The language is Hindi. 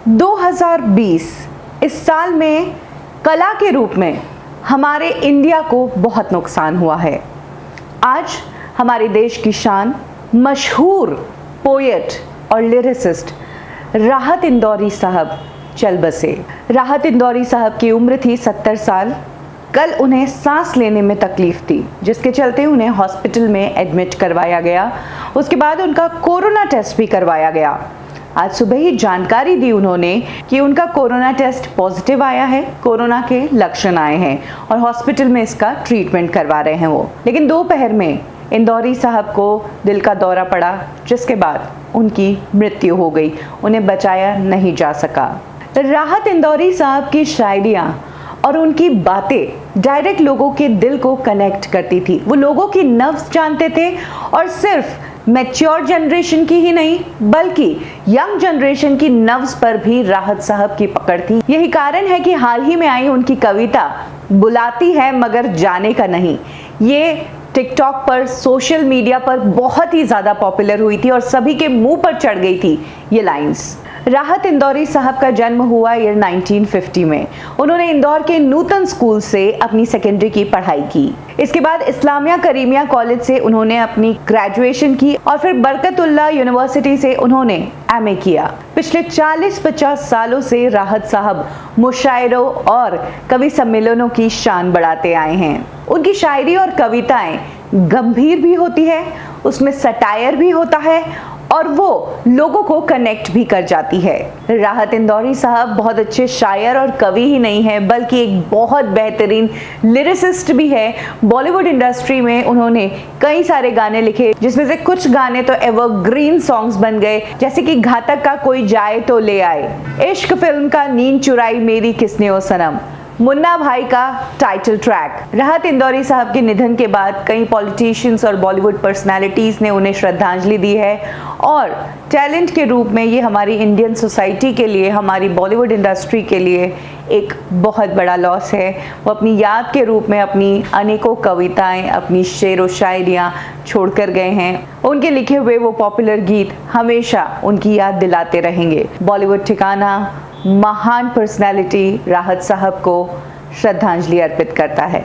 2020 इस साल में कला के रूप में हमारे इंडिया को बहुत नुकसान हुआ है। आज हमारे देश की शान, मशहूर पोएट और लिरिसिस्ट राहत इंदौरी साहब चल बसे। राहत इंदौरी साहब की उम्र थी 70 साल। कल उन्हें सांस लेने में तकलीफ थी, जिसके चलते उन्हें हॉस्पिटल में एडमिट करवाया गया। उसके बाद उनका कोरोना टेस्ट भी करवाया गया। आज सुबह ही जानकारी दी उन्होंने कि उनका कोरोना टेस्ट पॉजिटिव आया है, कोरोना के लक्षण आए हैं और हॉस्पिटल में इसका ट्रीटमेंट करवा रहे हैं वो। लेकिन दोपहर में इंदौरी साहब को दिल का दौरा पड़ा, जिसके बाद उनकी मृत्यु हो गई। उन्हें बचाया नहीं जा सका। राहत इंदौरी साहब की शायरियाँ और उनकी बातें डायरेक्ट लोगों के दिल को कनेक्ट करती थी। वो लोगों की नब्ज जानते थे और सिर्फ मैच्योर जनरेशन की ही नहीं, बल्कि यंग जनरेशन की नब्ज पर भी राहत साहब की पकड़ थी। यही कारण है कि हाल ही में आई उनकी कविता बुलाती है मगर जाने का नहीं, ये टिकटॉक पर, सोशल मीडिया पर बहुत ही ज़्यादा पॉपुलर हुई थी और सभी के मुंह पर चढ़ गई थी ये लाइंस। राहत इंदौरी साहब का जन्म हुआ ईयर 1950 में। उन्होंने इंदौर के नूतन स्कूल से अपनी सेकेंडरी की पढ़ाई की। इसके बाद इस्लामिया करीमिया कॉलेज से उन्होंने अपनी ग्रेजुएशन की और फिर बरकतुल्लाह यूनिवर्सिटी से उन्होंने एमए किया। पिछले 40-50 सालों से राहत साहब मुशायरों और कवि सम्मेलनों की शान बढ़ाते आए हैं। उनकी शायरी और कविताएं गंभीर भी होती है, उसमें सटायर भी होता है और वो लोगों को कनेक्ट भी कर जाती है। राहत इंदौरी साहब बहुत अच्छे शायर और कवि ही नहीं है, बल्कि एक बहुत बेहतरीन लिरिसिस्ट भी है। बॉलीवुड इंडस्ट्री में उन्होंने कई सारे गाने लिखे, जिसमें से कुछ गाने तो एवरग्रीन सॉन्ग्स बन गए, जैसे कि घातक का कोई जाए तो ले आए, इश्क फिल्म का नींद चुराई मेरी किसने ओ सनम, मुन्ना भाई का टाइटल ट्रैक। राहत इंदौरी साहब के निधन के बाद कई पॉलिटिशियंस और बॉलीवुड पर्सनालिटीज़ ने उन्हें श्रद्धांजलि दी है और टैलेंट के रूप में ये हमारी इंडियन सोसाइटी के लिए, हमारी बॉलीवुड इंडस्ट्री के लिए एक बहुत बड़ा लॉस है। वो अपनी याद के रूप में अपनी अनेकों कविताएं, अपनी शेर व शायरियाँ छोड़ कर गए हैं। उनके लिखे हुए वो पॉपुलर गीत हमेशा उनकी याद दिलाते रहेंगे। बॉलीवुड ठिकाना महान पर्सनैलिटी राहत साहब को श्रद्धांजलि अर्पित करता है।